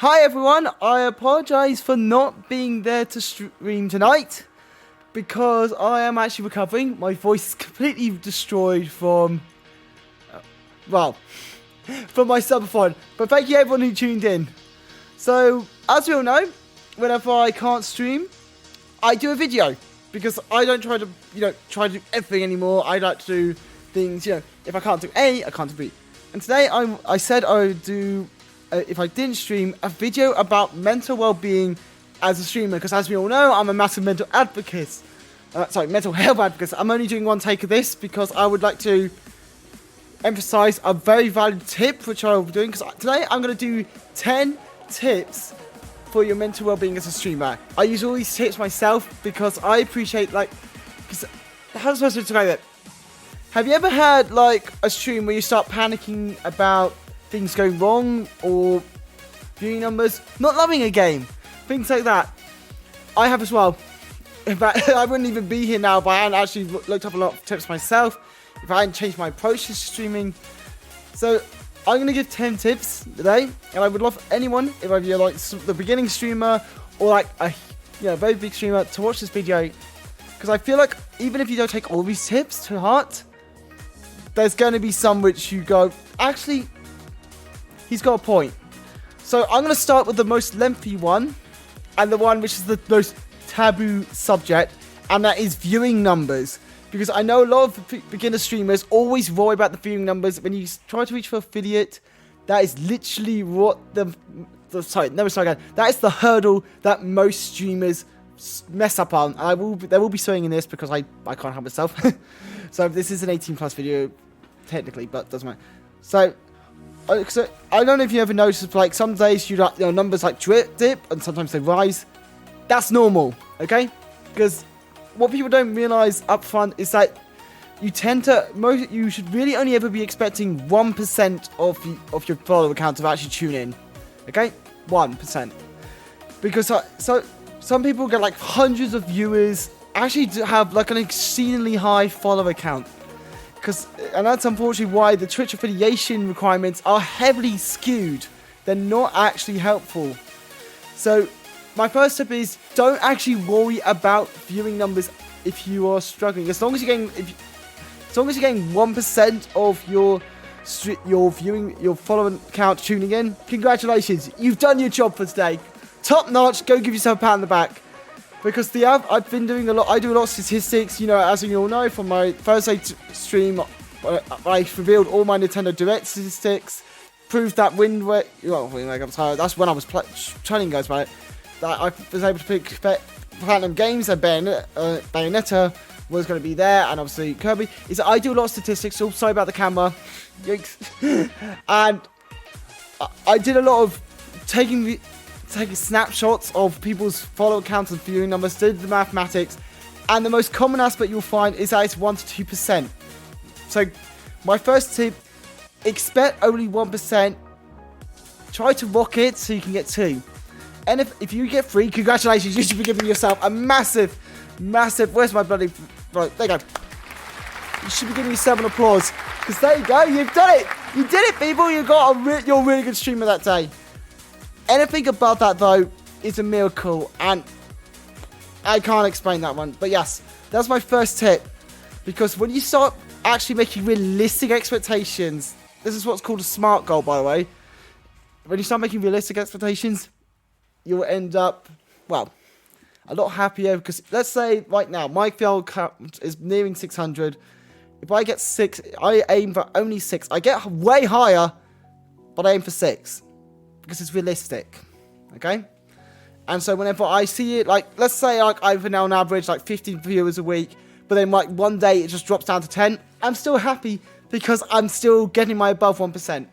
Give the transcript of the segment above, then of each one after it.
Hi everyone, I apologise for not being there to stream tonight because I am actually recovering. My voice is completely destroyed from my subathon. But thank you everyone who tuned in. So, as we all know, whenever I can't stream, I do a video because I don't try to do everything anymore. I like to do things, if I can't do A, I can't do B. And today I said I would do, if I didn't stream, a video about mental well-being as a streamer, because as we all know, I'm a massive mental health advocate. I'm only doing one take of this because I would like to emphasize a very valid tip which I will be doing, because today I'm going to do 10 tips for your mental well-being as a streamer. I use all these tips myself because I appreciate, because how am I supposed to describe it? Have you ever had a stream where you start panicking about things going wrong or viewing numbers, not loving a game, things like that? I have as well. In fact, I wouldn't even be here now if I hadn't actually looked up a lot of tips myself, if I hadn't changed my approach to streaming. So I'm going to give 10 tips today, and I would love anyone, if you're the beginning streamer or a very big streamer, to watch this video, because I feel like even if you don't take all these tips to heart, there's going to be some which you go, actually, he's got a point. So I'm going to start with the most lengthy one, and the one which is the most taboo subject, and that is viewing numbers. Because I know a lot of beginner streamers always worry about the viewing numbers. When you try to reach for affiliate, that is literally what that is the hurdle that most streamers mess up on. There will be swearing in this because I can't help myself. So this is an 18+ video, technically, but doesn't matter. So I don't know if you ever noticed, some days numbers dip and sometimes they rise. That's normal, okay? Because what people don't realize up front is that you should really only ever be expecting 1% of your follower account to actually tune in, okay? 1%, because some people get hundreds of viewers actually have an exceedingly high follower count, and that's unfortunately why the Twitch affiliation requirements are heavily skewed. They're not actually helpful. So my first tip is, don't actually worry about viewing numbers if you are struggling. As long as you're getting 1% of your follower count tuning in, congratulations, you've done your job for today. Top notch. Go give yourself a pat on the back. Because I've been doing a lot. I do a lot of statistics. As you all know from my Thursday stream, I revealed all my Nintendo Direct statistics. Proved that that's when I was telling you guys about it. That I was able to pick Platinum Games, and Bayonetta was going to be there, and obviously Kirby. Is that I do a lot of statistics. So sorry about the camera. Yikes. And I did a lot of taking snapshots of people's follower counts and viewing numbers, did the mathematics, and the most common aspect you'll find is that it's 1 to 2%. So my first tip, expect only 1%. Try to rock it so you can get 2. And if you get 3, congratulations, you should be giving yourself a massive, where's my bloody, right, there you go. You should be giving yourself an applause, because there you go, you've done it. You did it, people. You're a really good streamer that day. Anything above that, though, is a miracle, and I can't explain that one. But yes, that's my first tip, because when you start actually making realistic expectations, this is what's called a SMART goal, by the way. When you start making realistic expectations, you'll end up, a lot happier, because let's say right now, my field count is nearing 600. If I get 6, I aim for only 6. I get way higher, but I aim for 6. Because it's realistic, okay? And so whenever I see it, let's say I've now on average 15 viewers a week, but then one day it just drops down to 10, I'm still happy because I'm still getting my above 1%.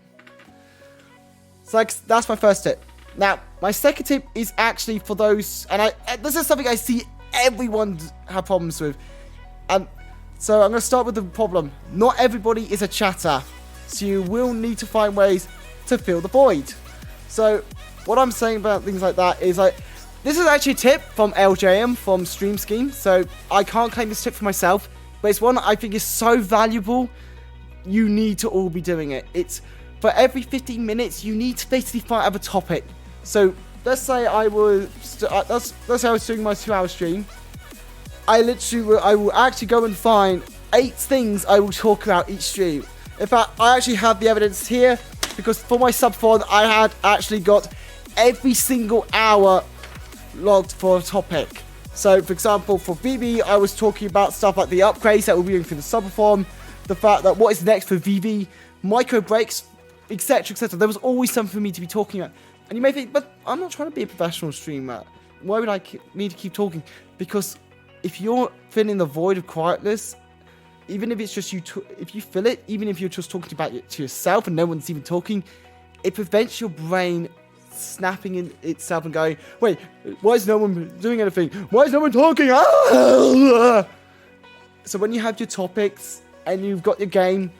So that's my first tip. Now, my second tip is actually for those, and this is something I see everyone have problems with. So I'm going to start with the problem. Not everybody is a chatter, so you will need to find ways to fill the void. So what I'm saying about things like that is this is actually a tip from LJM from Stream Scheme. So I can't claim this tip for myself, but it's one I think is so valuable. You need to all be doing it. It's for every 15 minutes, you need to basically find out a topic. So let's say I was doing my 2-hour stream. I will actually go and find 8 things I will talk about each stream. In fact, I actually have the evidence here because for my sub-font, I had actually got every single hour logged for a topic. So, for example, for VV, I was talking about stuff like the upgrades that we're doing for the sub-form, the fact that what is next for VV, micro breaks, etc., etc. There was always something for me to be talking about. And you may think, but I'm not trying to be a professional streamer. Why would I need to keep talking? Because if you're filling the void of quietness, even if it's just you, if you fill it, even if you're just talking about it to yourself and no one's even talking, it prevents your brain snapping in itself and going, wait, why is no one doing anything? Why is no one talking? Ah! So when you have your topics and you've got your game,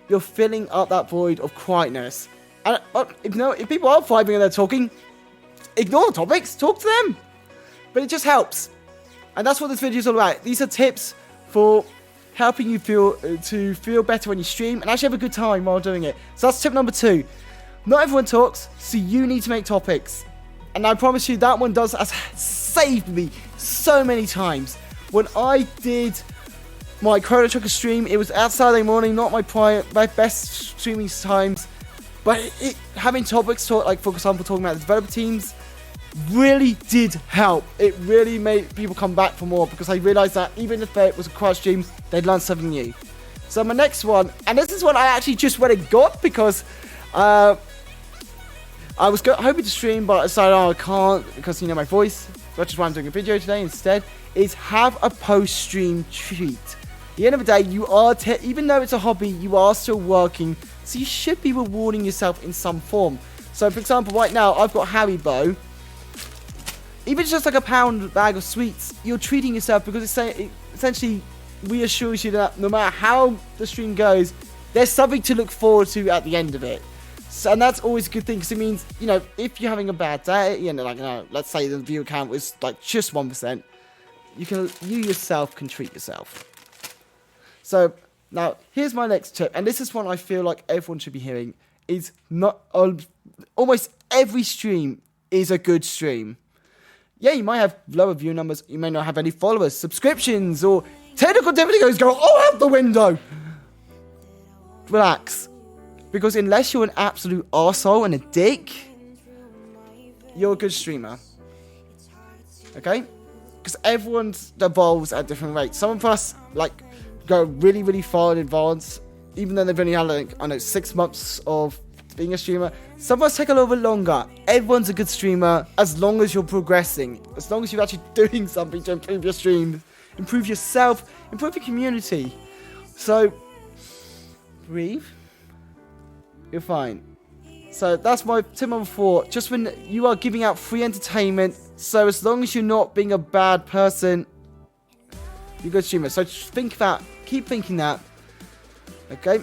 you're filling up that void of quietness. And if people are vibing and they're talking, ignore the topics, talk to them. But it just helps. And that's what this video is all about. These are tips for helping you feel better when you stream and actually have a good time while doing it. So that's tip number 2. Not everyone talks, so you need to make topics. And I promise you that one has saved me so many times. When I did my Chrono Trigger stream, it was at Saturday morning, not my best streaming times. But having topics talk, like for example talking about the developer teams, really did help. It really made people come back for more because I realised that even if it was a quiet stream, they'd learn something new. So my next one, and this is what I actually just went and got because I was hoping to stream, but I decided, I can't because, my voice, which is why I'm doing a video today instead, is have a post-stream treat. At the end of the day, you are, even though it's a hobby, you are still working, so you should be rewarding yourself in some form. So, for example, right now, I've got Haribo. Even just like a pound bag of sweets, you're treating yourself because it essentially reassures you that no matter how the stream goes, there's something to look forward to at the end of it. So, and that's always a good thing because it means, if you're having a bad day, let's say the view count was like just 1%, you yourself can treat yourself. So now here's my next tip, and this is one I feel like everyone should be hearing: is not almost every stream is a good stream. Yeah, you might have lower view numbers, you may not have any followers, subscriptions, or technical difficulties go all out the window. Relax. Because unless you're an absolute arsehole and a dick, you're a good streamer. Okay? Because everyone evolves at different rates. Some of us, go really, really far in advance, even though they've only had, 6 months of being a streamer. Some of us take a little bit longer. Everyone's a good streamer as long as you're progressing. As long as you're actually doing something to improve your stream, improve yourself, improve your community. So, breathe. You're fine. So that's my tip number 4. Just when you are giving out free entertainment, so as long as you're not being a bad person, you're a good streamer. So just think that. Keep thinking that. Okay.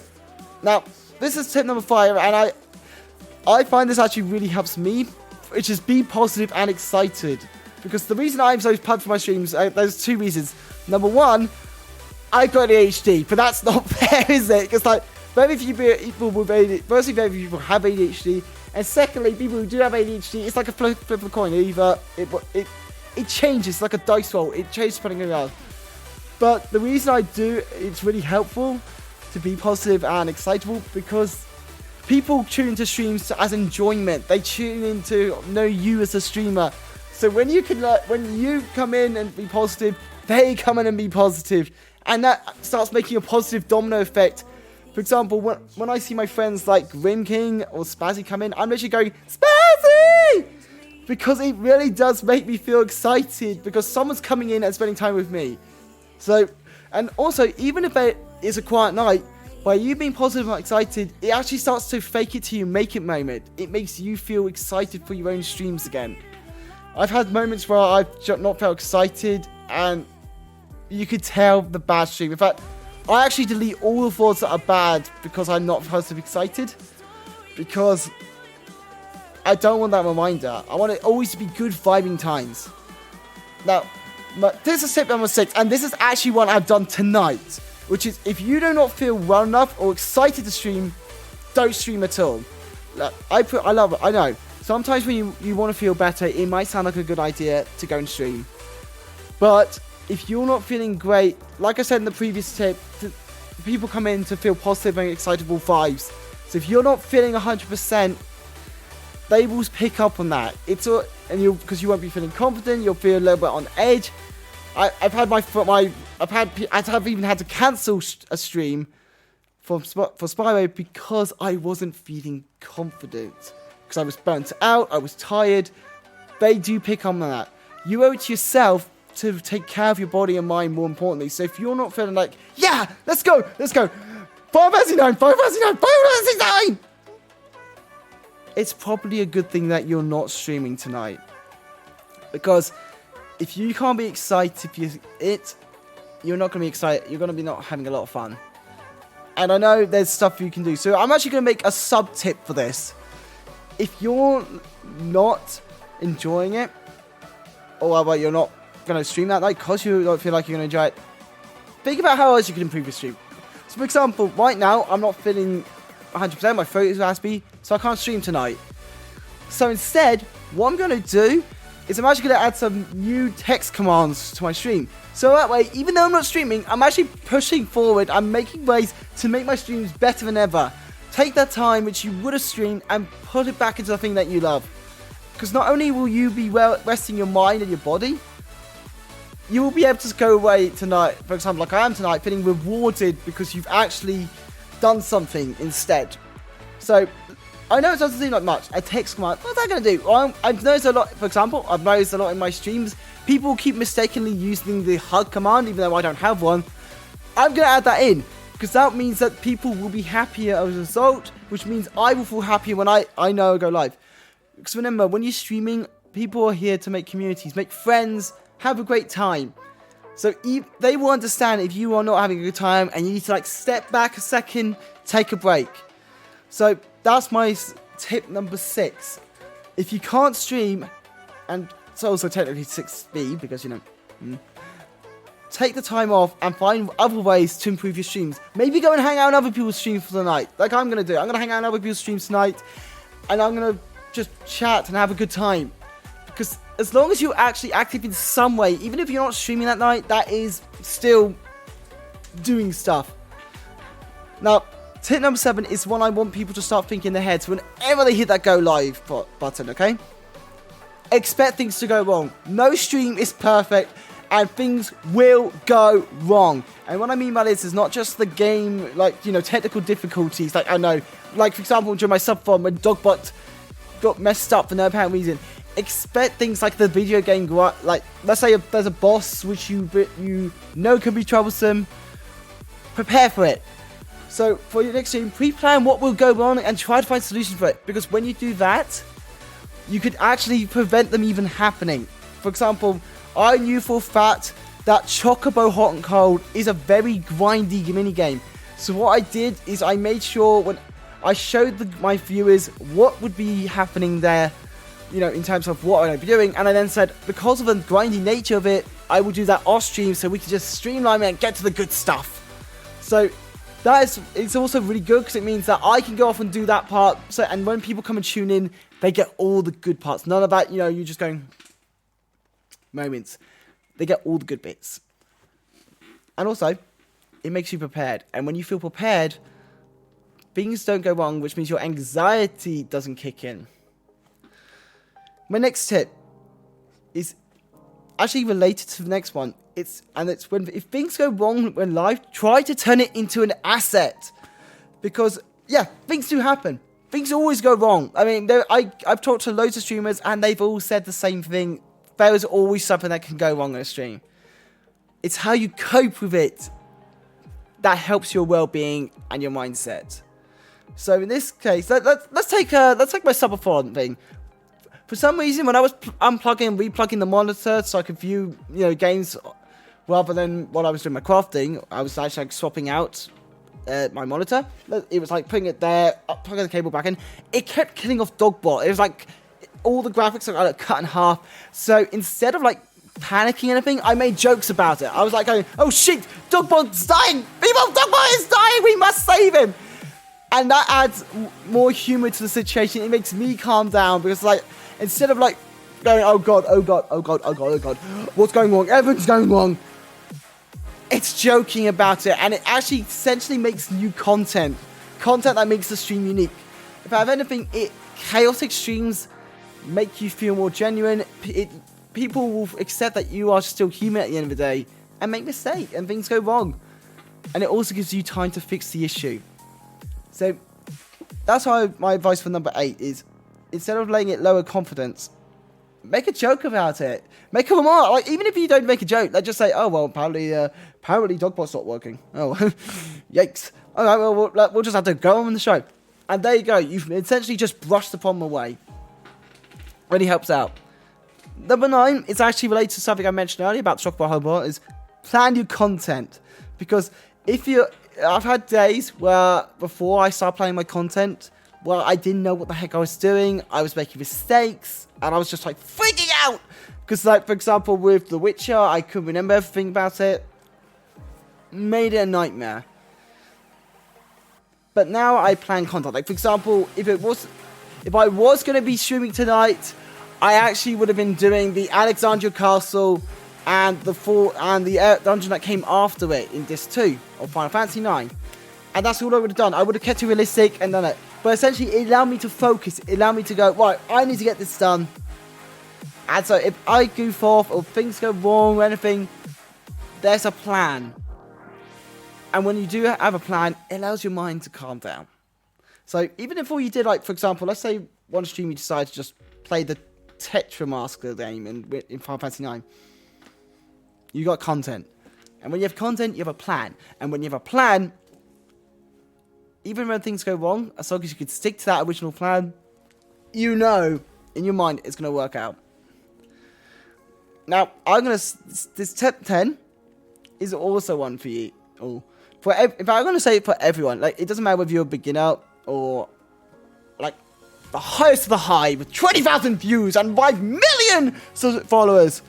Now, this is tip number 5, and I find this actually really helps me, which is be positive and excited. Because the reason I'm so pumped for my streams, there's 2 reasons. Number 1, I got ADHD, but that's not fair, is it? Because very few people with ADHD, firstly, very few people have ADHD, and secondly, people who do have ADHD, it's like a flip of a coin. Either it changes, it's like a dice roll. It changes depending on your. But the reason I do, it's really helpful to be positive and excitable because people tune into streams as enjoyment. They tune in to know you as a streamer. So when you come in and be positive, they come in and be positive, and that starts making a positive domino effect. For example, when I see my friends like Rim King or Spazzy come in, I'm literally going, Spazzy! Because it really does make me feel excited because someone's coming in and spending time with me. So, and also, even if it is a quiet night, by you being positive and excited, it actually starts to fake it till you make it moment. It makes you feel excited for your own streams again. I've had moments where I've not felt excited and you could tell the bad stream. In fact, I actually delete all the thoughts that are bad because I'm not positive excited. Because I don't want that reminder. I want it always to be good vibing times. Now, this is tip number 6, and this is actually one I've done tonight. Which is, if you do not feel well enough or excited to stream, don't stream at all. I love it, I know. sometimes when you want to feel better, it might sound like a good idea to go and stream. But if you're not feeling great, like I said in the previous tip, people come in to feel positive and excitable vibes. So if you're not feeling 100%, they will pick up on that. Because you won't be feeling confident, you'll feel a little bit on edge. I've even had to cancel a stream for Spyro because I wasn't feeling confident. Because I was burnt out, I was tired. They do pick up on that. You owe it to yourself to take care of your body and mind more importantly. So if you're not feeling like, yeah, let's go. 539. It's probably a good thing that you're not streaming tonight. Because if you can't be excited, you're not going to be excited. You're going to be not having a lot of fun. And I know there's stuff you can do. So I'm actually going to make a sub-tip for this. If you're not enjoying it, or you're not going to stream that night because you don't feel like you're going to enjoy it, think about how else you can improve your stream. So for example, right now, I'm not feeling 100%, my throat is raspy, so I can't stream tonight. So instead, what I'm going to do is I'm actually going to add some new text commands to my stream. So that way, even though I'm not streaming, I'm actually pushing forward. I'm making ways to make my streams better than ever. Take that time which you would have streamed and put it back into the thing that you love. Because not only will you be resting your mind and your body, you will be able to go away tonight, for example, like I am tonight, feeling rewarded because you've actually done something instead. So, I know it doesn't seem like much. A text command, what's that going to do? Well, I've noticed a lot, for example, I've noticed a lot in my streams, people keep mistakenly using the hug command, even though I don't have one. I'm going to add that in, because that means that people will be happier as a result, which means I will feel happier when I know I go live. Because remember, when you're streaming, people are here to make communities, make friends, have a great time. So they will understand if you are not having a good time and you need to step back a second, take a break. So that's my tip number 6. If you can't stream, and it's also technically 6B because take the time off and find other ways to improve your streams. Maybe go and hang out on other people's streams for the night, like I'm going to do. I'm going to hang out on other people's streams tonight, and I'm going to just chat and have a good time. Because as long as you're actually active in some way, even if you're not streaming that night, that is still doing stuff. Now, tip number 7 is one I want people to start thinking in their heads whenever they hit that go live button, okay? Expect things to go wrong. No stream is perfect, and things will go wrong. And what I mean by this is not just the game, technical difficulties. For example, during my sub farm when Dogbot got messed up for no apparent reason. Expect things like the video game, let's say there's a boss which you know can be troublesome. Prepare for it. So for your next stream, pre-plan what will go wrong and try to find solutions for it. Because when you do that, you could actually prevent them even happening. For example, I knew for a fact that Chocobo Hot and Cold is a very grindy minigame. So what I did is I made sure when I showed my viewers what would be happening there, in terms of what I'd be doing, and I then said, because of the grindy nature of it, I will do that off stream so we can just streamline it and get to the good stuff. So it's also really good because it means that I can go off and do that part. So, and when people come and tune in, they get all the good parts. None of that, you just going moments. They get all the good bits. And also, it makes you prepared. And when you feel prepared, things don't go wrong, which means your anxiety doesn't kick in. My next tip is actually related to the next one. It's when if things go wrong when live, try to turn it into an asset. Because things do happen. Things always go wrong. I mean, I've talked to loads of streamers and they've all said the same thing. There is always something that can go wrong on a stream. It's how you cope with it that helps your well-being and your mindset. So in this case, let's take my subathon thing. For some reason, when I was unplugging and replugging the monitor so I could view, games rather than while I was doing my crafting, I was actually swapping out my monitor. It was putting it there, plugging the cable back in. It kept killing off Dogbot. It was all the graphics are cut in half. So instead of panicking anything, I made jokes about it. I was going, oh shit, Dogbot's dying! People, Dogbot is dying! We must save him! And that adds more humor to the situation. It makes me calm down because, like, instead of like going, oh god, oh god, oh god, oh god, oh god, what's going wrong? Everything's going wrong. It's joking about it, and it actually essentially makes new content that makes the stream unique. If I have anything, chaotic streams make you feel more genuine. People will accept that you are still human at the end of the day and make mistakes and things go wrong. And it also gives you time to fix the issue. So that's why my advice for number 8 is, instead of letting it lower confidence, make a joke about it. Make a remark. Like, even if you don't make a joke, like, just say, oh, well, apparently Dogbot's not working. Oh, yikes. All right, well, we'll just have to go on the show. And there you go. You've essentially just brushed the problem away. Really helps out. Number 9 is actually related to something I mentioned earlier about Chocobo Hobo, is plan your content. Because I've had days where before I start planning my content, well, I didn't know what the heck I was doing. I was making mistakes, and I was just like freaking out. Because, like, for example, with The Witcher, I couldn't remember everything about it. Made it a nightmare. But now I plan content. Like, for example, if I was going to be streaming tonight, I actually would have been doing the Alexandria Castle and the dungeon that came after it in Disc 2 of Final Fantasy 9. And that's all I would have done. I would have kept it realistic and done it. But essentially, it allowed me to focus. It allowed me to go, right, I need to get this done. And so if I goof off or things go wrong or anything, there's a plan. And when you do have a plan, it allows your mind to calm down. So even if all you did, like, for example, let's say one stream you decide to just play the Tetramaster game in Final Fantasy 9. You got content. And when you have content, you have a plan. And when you have a plan, even when things go wrong, as long as you can stick to that original plan, you know in your mind it's going to work out. Now, this tip 10 is also one for you. If I'm going to say it for everyone, like, it doesn't matter whether you're a beginner or, like, the highest of the high with 20,000 views and 5 million followers.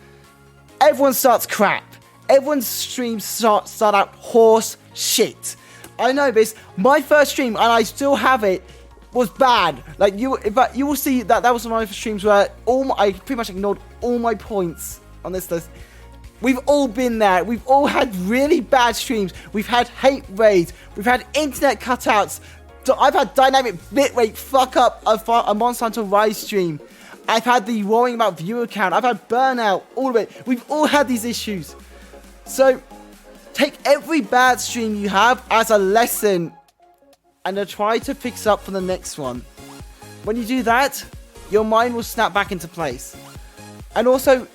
Everyone starts crap. Everyone's streams start out horse shit. I know this. My first stream, and I still have it, was bad. Like, but you will see that was one of my streams where I pretty much ignored all my points on this list. We've all been there. We've all had really bad streams. We've had hate raids. We've had internet cutouts. I've had dynamic bitrate fuck up a Monster Hunter Rise stream. I've had the worrying about viewer count. I've had burnout. All of it. We've all had these issues. So take every bad stream you have as a lesson and then try to fix up for the next one. When you do that, your mind will snap back into place. And also,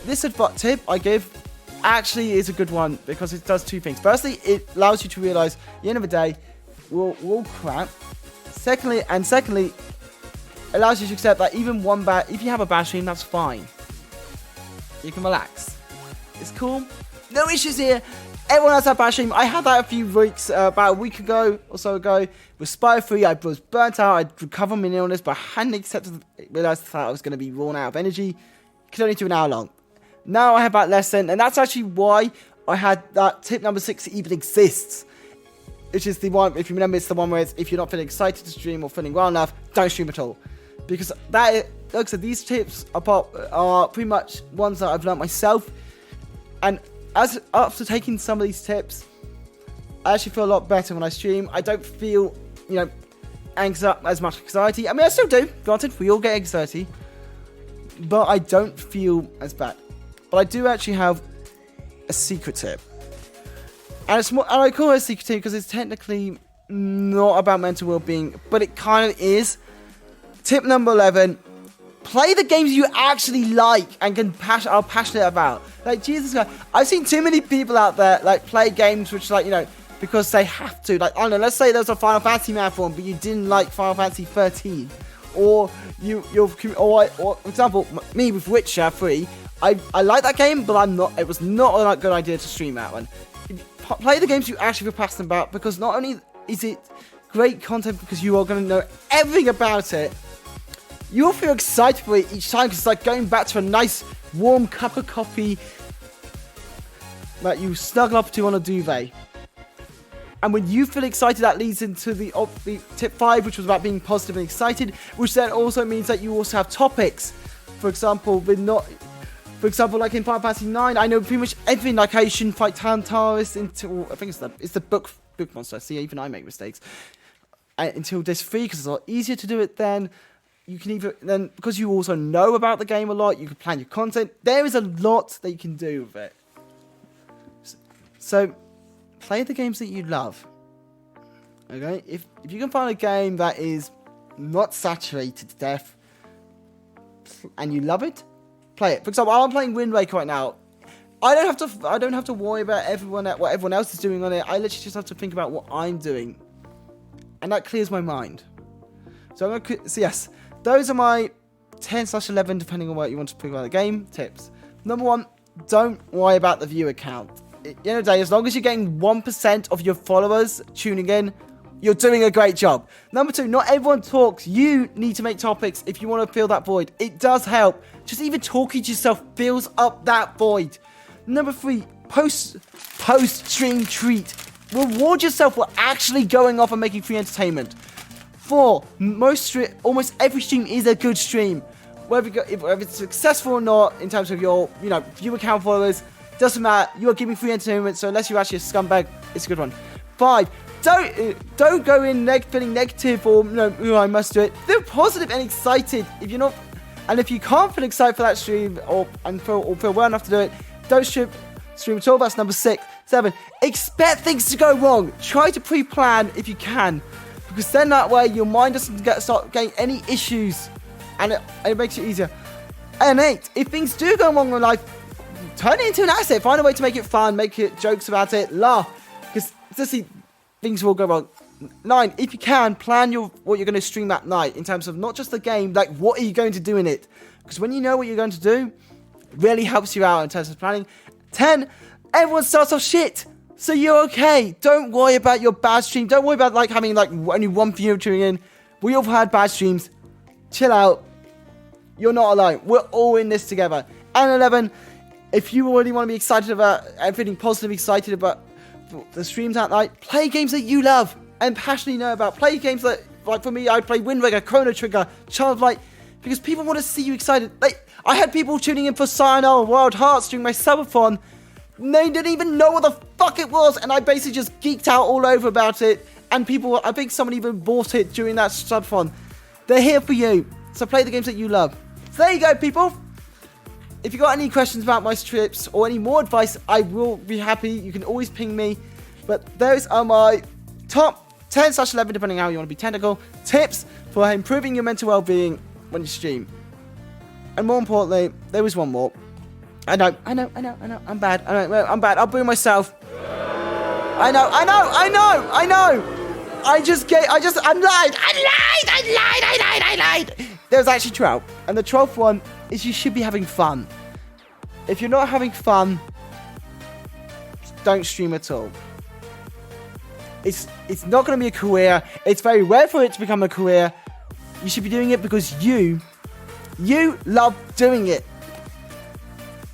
this tip I give actually is a good one because it does two things. Firstly, it allows you to realize at the end of the day, we're all crap. Secondly, it allows you to accept that if you have a bad stream, that's fine. You can relax. It's cool. No issues here. Everyone has that bad stream. I had that a few weeks, about a week ago or so ago. With Spire 3, I was burnt out. I'd recovered from an illness, but I hadn't realized that I was going to be worn out of energy. It could only do an hour long. Now I have that lesson, and that's actually why I had that tip number 6 even exists. Which is the one, if you remember, it's the one where if you're not feeling excited to stream or feeling well enough, don't stream at all. Because like I said, these tips are pretty much ones that I've learned myself. And after taking some of these tips, I actually feel a lot better when I stream. I don't feel, as much anxiety. I mean, I still do. Granted, we all get anxiety. But I don't feel as bad. But I do actually have a secret tip. And I call it a secret tip because it's technically not about mental well-being, but it kind of is. Tip number 11: play the games you actually like and are passionate about. Like, Jesus Christ, I've seen too many people out there like play games which, like, because they have to. Like, I don't know. Let's say there's a Final Fantasy marathon, but you didn't like Final Fantasy 13, or for example, me with Witcher 3. I like that game, but it was not a good idea to stream that one. Play the games you actually feel passionate about, because not only is it great content because you are going to know everything about it, you'll feel excited for it each time because it's like going back to a nice warm cup of coffee that you snuggle up to on a duvet. And when you feel excited, that leads into the tip 5, which was about being positive and excited, which then also means that you also have topics. For example, like in Final Fantasy 9, I know pretty much everything. Like I shouldn't fight Tantarus until I think it's the book monster. See, even I make mistakes until disc 3 because it's a lot easier to do it then. You can then because you also know about the game a lot, you can plan your content. There is a lot that you can do with it. So, play the games that you love. Okay, if you can find a game that is not saturated to death and you love it, play it. For example, I'm playing Wind Waker right now. I don't have to worry about what everyone else is doing on it. I literally just have to think about what I'm doing, and that clears my mind. So yes, those are my 10/11, depending on what you want to pick about the game, tips. Number 1, don't worry about the viewer count. At the end of the day, as long as you're getting 1% of your followers tuning in, you're doing a great job. Number 2, not everyone talks. You need to make topics if you want to fill that void. It does help. Just even talking to yourself fills up that void. Number 3, post-stream treat. Reward yourself for actually going off and making free entertainment. 4, almost every stream is a good stream. Whether it's successful or not in terms of your viewer count followers, doesn't matter. You are giving free entertainment, so unless you're actually a scumbag, it's a good one. 5, don't go in feeling negative or I must do it. Feel positive and excited. If you're not, and if you can't feel excited for that stream or feel well enough to do it, don't stream at all. That's number 6. 7, expect things to go wrong. Try to pre-plan if you can, because then that way your mind doesn't start getting any issues, and it makes it easier. And 8, if things do go wrong in life, turn it into an asset. Find a way to make it fun. Make it jokes about it. Laugh, because things will go wrong. 9, if you can, plan what you're going to stream that night in terms of not just the game, like what are you going to do in it? Because when you know what you're going to do, it really helps you out in terms of planning. 10, everyone starts off shit, so you're okay. Don't worry about your bad stream. Don't worry about having only one viewer tuning in. We all had bad streams. Chill out. You're not alone. We're all in this together. And 11, if you really want to be excited about and feeling positive, excited about the streams that night, play games that you love and passionately know about. Play games that, like for me, I play Wind Waker, Chrono Trigger, Child of Light, because people want to see you excited. I had people tuning in for Sayonara Wild Hearts during my subathon. They didn't even know what the fuck it was, and I basically just geeked out all over about it. And I think someone even bought it during that subathon. They're here for you, so play the games that you love. So there you go, people. If you got any questions about my trips or any more advice, I will be happy. You can always ping me. But those are my top 10/11, depending on how you want to be technical, tips for improving your mental well-being when you stream. And more importantly, there was one more. I know. I'm bad. I'm bad. I'll boo myself. I know. I lied. There's actually 12. And the 12th one is you should be having fun. If you're not having fun, don't stream at all. It's not going to be a career. It's very rare for it to become a career. You should be doing it because you love doing it.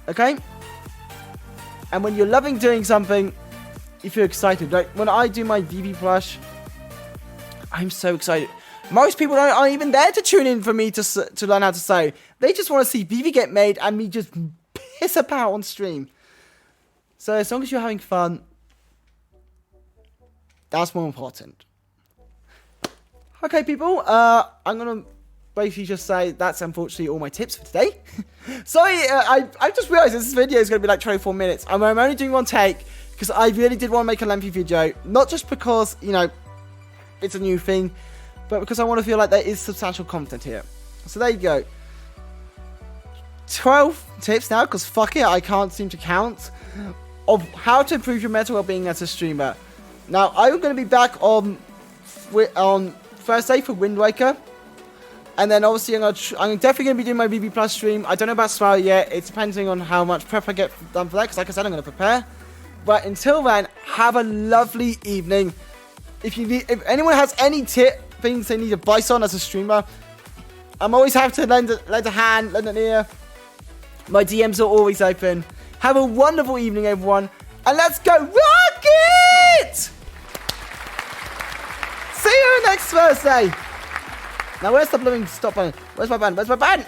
Okay? And when you're loving doing something, you feel excited. Like when I do my VV Plush, I'm so excited. Most people aren't even there to tune in for me to learn how to sew. They just want to see VV get made and me just piss about on stream. So as long as you're having fun, that's more important. Okay, people. I'm going to basically just say that's unfortunately all my tips for today. Sorry, I just realised this video is going to be like 24 minutes. I'm only doing one take because I really did want to make a lengthy video. Not just because, it's a new thing, but because I want to feel like there is substantial content here. So there you go. 12 tips now, because fuck it, I can't seem to count, of how to improve your mental well-being as a streamer. Now, I'm going to be back on Thursday for Wind Waker. And then obviously I'm definitely going to be doing my VB Plus stream. I don't know about Smile yet. It's depending on how much prep I get done for that, because like I said, I'm going to prepare. But until then, have a lovely evening. If anyone has any things they need advice on as a streamer, I'm always happy to lend a hand, lend an ear. My DMs are always open. Have a wonderful evening, everyone. And let's go rock it! you next Thursday. Now, where's the blooming stop button? Where's my button? Where's my button?